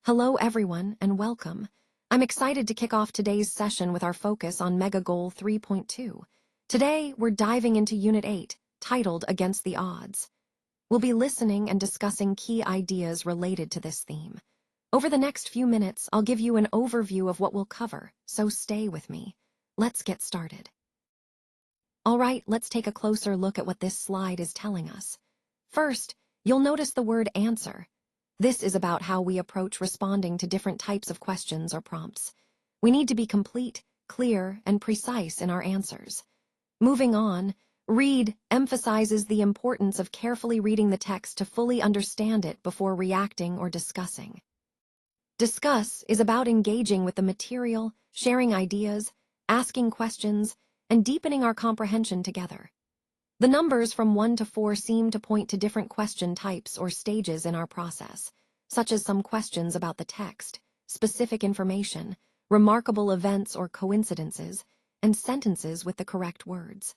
Hello everyone and welcome. I'm excited to kick off today's session with our focus on Mega Goal 3.2. Today, we're diving into Unit 8, titled Against the Odds. We'll be listening and discussing key ideas related to this theme. Over the next few minutes, I'll give you an overview of what we'll cover, so stay with me. Let's get started. All right, let's take a closer look at what this slide is telling us. First, you'll notice the word answer. This is about how we approach responding to different types of questions or prompts. We need to be complete, clear, and precise in our answers. Moving on, read emphasizes the importance of carefully reading the text to fully understand it before reacting or discussing. Discuss is about engaging with the material, sharing ideas, asking questions, and deepening our comprehension together. The numbers from 1 to 4 seem to point to different question types or stages in our process, such as some questions about the text, specific information, remarkable events or coincidences, and sentences with the correct words.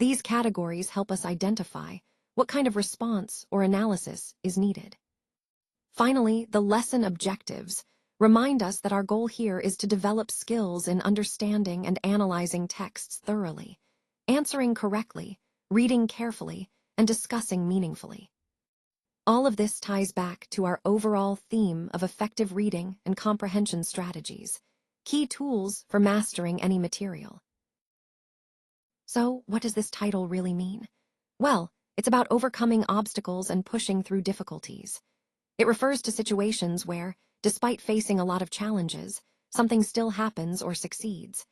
These categories help us identify what kind of response or analysis is needed. Finally, the lesson objectives remind us that our goal here is to develop skills in understanding and analyzing texts thoroughly, answering correctly, reading carefully, and discussing meaningfully. All of this ties back to our overall theme of effective reading and comprehension strategies, key tools for mastering any material. So, what does this title really mean? Well, it's about overcoming obstacles and pushing through difficulties. It refers to situations where, despite facing a lot of challenges, something still happens or succeeds.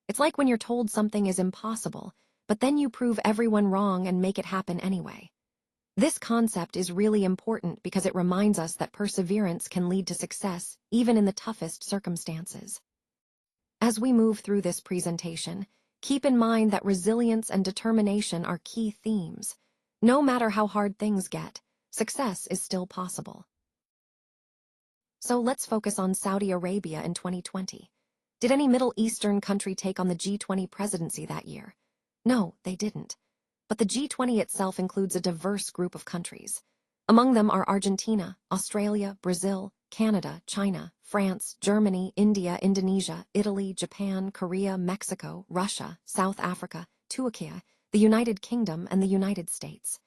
It's like when you're told something is impossible, but then you prove everyone wrong and make it happen anyway. This concept is really important because it reminds us that perseverance can lead to success even in the toughest circumstances. As we move through this presentation, keep in mind that resilience and determination are key themes. No matter how hard things get, success is still possible. So let's focus on Saudi Arabia in 2020. Did any Middle Eastern country take on the G20 presidency that year? No, they didn't. But the G20 itself includes a diverse group of countries. Among them are Argentina, Australia, Brazil, Canada, China, France, Germany, India, Indonesia, Italy, Japan, Korea, Mexico, Russia, South Africa, Turkey, the United Kingdom, and the United States.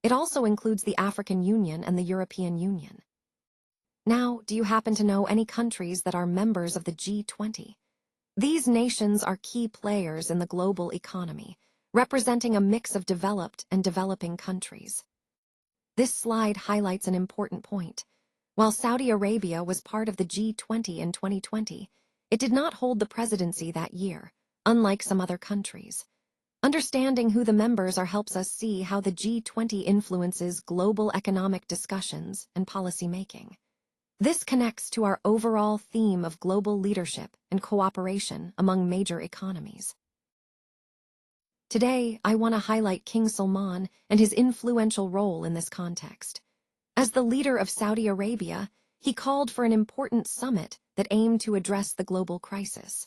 It also includes the African Union and the European Union. Now, do you happen to know any countries that are members of the G20? These nations are key players in the global economy, representing a mix of developed and developing countries. This slide highlights an important point. While Saudi Arabia was part of the G20 in 2020, it did not hold the presidency that year, unlike some other countries. Understanding who the members are helps us see how the G20 influences global economic discussions and policymaking. This connects to our overall theme of global leadership and cooperation among major economies. Today, I want to highlight King Salman and his influential role in this context. As the leader of Saudi Arabia, he called for an important summit that aimed to address the global crisis.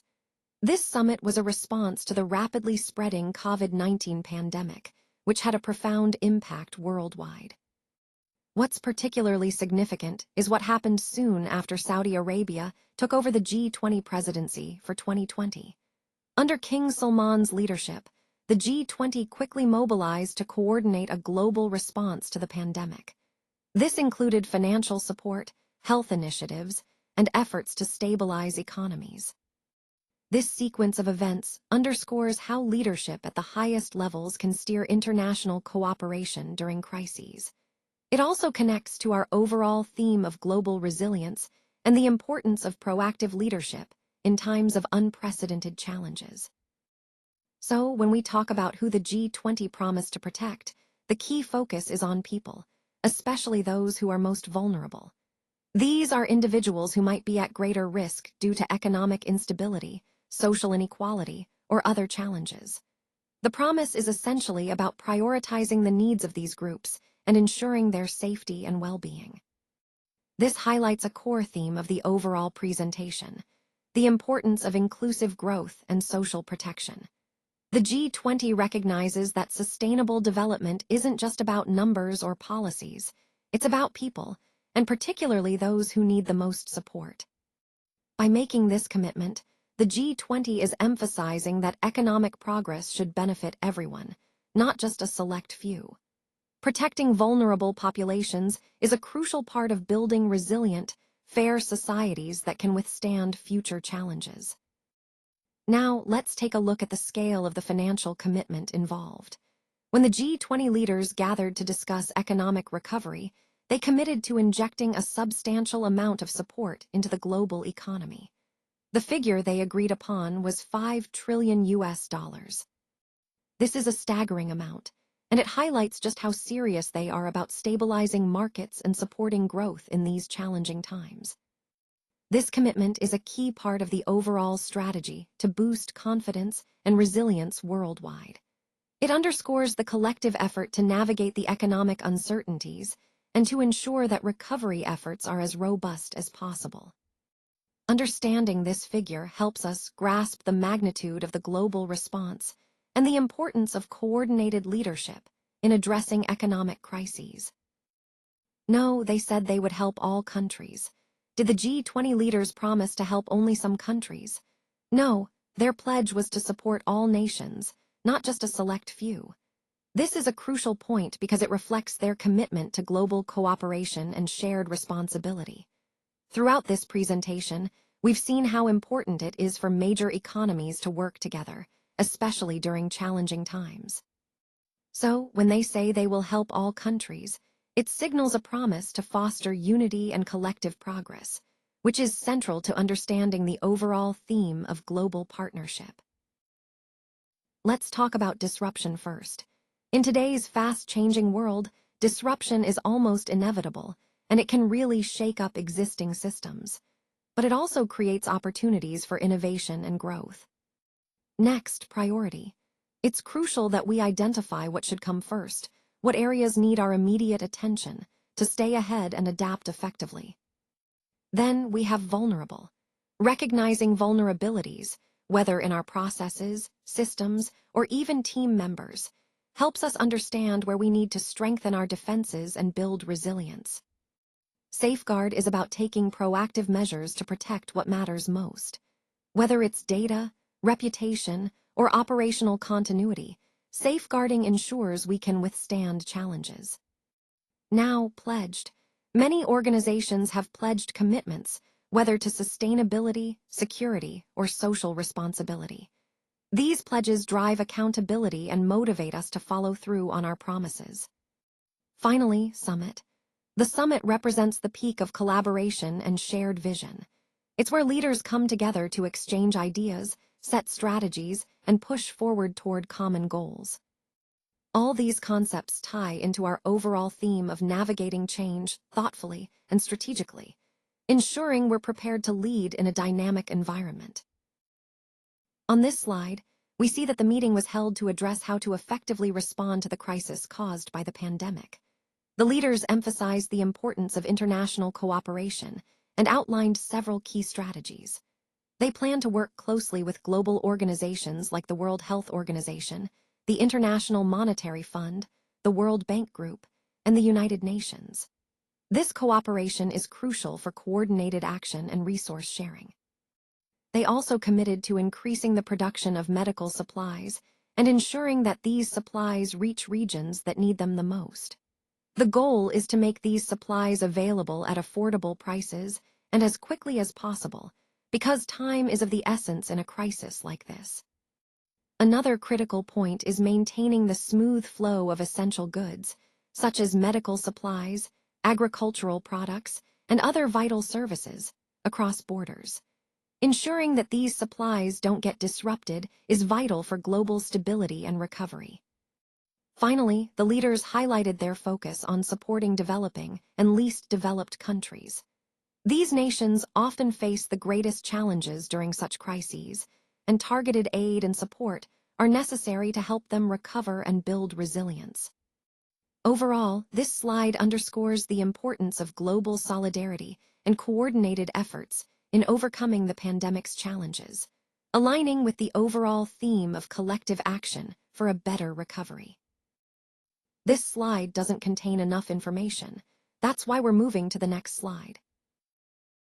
This summit was a response to the rapidly spreading COVID-19 pandemic, which had a profound impact worldwide. What's particularly significant is what happened soon after Saudi Arabia took over the G20 presidency for 2020. Under King Salman's leadership, the G20 quickly mobilized to coordinate a global response to the pandemic. This included financial support, health initiatives, and efforts to stabilize economies. This sequence of events underscores how leadership at the highest levels can steer international cooperation during crises. It also connects to our overall theme of global resilience and the importance of proactive leadership in times of unprecedented challenges. So, when we talk about who the G20 promised to protect, the key focus is on people, especially those who are most vulnerable. These are individuals who might be at greater risk due to economic instability, social inequality, or other challenges. The promise is essentially about prioritizing the needs of these groups and ensuring their safety and well-being. This highlights a core theme of the overall presentation, the importance of inclusive growth and social protection. The G20 recognizes that sustainable development isn't just about numbers or policies, it's about people, and particularly those who need the most support. By making this commitment, the G20 is emphasizing that economic progress should benefit everyone, not just a select few. Protecting vulnerable populations is a crucial part of building resilient, fair societies that can withstand future challenges. Now, let's take a look at the scale of the financial commitment involved. When the G20 leaders gathered to discuss economic recovery, they committed to injecting a substantial amount of support into the global economy. The figure they agreed upon was $5 trillion. This is a staggering amount, and it highlights just how serious they are about stabilizing markets and supporting growth in these challenging times. This commitment is a key part of the overall strategy to boost confidence and resilience worldwide. It underscores the collective effort to navigate the economic uncertainties and to ensure that recovery efforts are as robust as possible. Understanding this figure helps us grasp the magnitude of the global response and the importance of coordinated leadership in addressing economic crises. No, they said they would help all countries. Did the G20 leaders promise to help only some countries? No, their pledge was to support all nations, not just a select few. This is a crucial point because it reflects their commitment to global cooperation and shared responsibility. Throughout this presentation, we've seen how important it is for major economies to work together, especially during challenging times. So, when they say they will help all countries, it signals a promise to foster unity and collective progress, which is central to understanding the overall theme of global partnership. Let's talk about disruption first. In today's fast-changing world, disruption is almost inevitable, and it can really shake up existing systems. But it also creates opportunities for innovation and growth. Next, priority. It's crucial that we identify what should come first, what areas need our immediate attention, to stay ahead and adapt effectively. Then we have vulnerable. Recognizing vulnerabilities, whether in our processes, systems, or even team members, helps us understand where we need to strengthen our defenses and build resilience. Safeguard is about taking proactive measures to protect what matters most. Whether it's data, reputation, or operational continuity, safeguarding ensures we can withstand challenges. Now, pledged. Many organizations have pledged commitments, whether to sustainability, security, or social responsibility. These pledges drive accountability and motivate us to follow through on our promises. Finally, summit. The summit represents the peak of collaboration and shared vision. It's where leaders come together to exchange ideas, set strategies, and push forward toward common goals. All these concepts tie into our overall theme of navigating change thoughtfully and strategically, ensuring we're prepared to lead in a dynamic environment. On this slide, we see that the meeting was held to address how to effectively respond to the crisis caused by the pandemic. The leaders emphasized the importance of international cooperation and outlined several key strategies. They plan to work closely with global organizations like the World Health Organization, the International Monetary Fund, the World Bank Group, and the United Nations. This cooperation is crucial for coordinated action and resource sharing. They also committed to increasing the production of medical supplies and ensuring that these supplies reach regions that need them the most. The goal is to make these supplies available at affordable prices and as quickly as possible, because time is of the essence in a crisis like this. Another critical point is maintaining the smooth flow of essential goods, such as medical supplies, agricultural products, and other vital services, across borders. Ensuring that these supplies don't get disrupted is vital for global stability and recovery. Finally, the leaders highlighted their focus on supporting developing and least developed countries. These nations often face the greatest challenges during such crises, and targeted aid and support are necessary to help them recover and build resilience. Overall, this slide underscores the importance of global solidarity and coordinated efforts in overcoming the pandemic's challenges, aligning with the overall theme of collective action for a better recovery. This slide doesn't contain enough information, That's why we're moving to the next slide.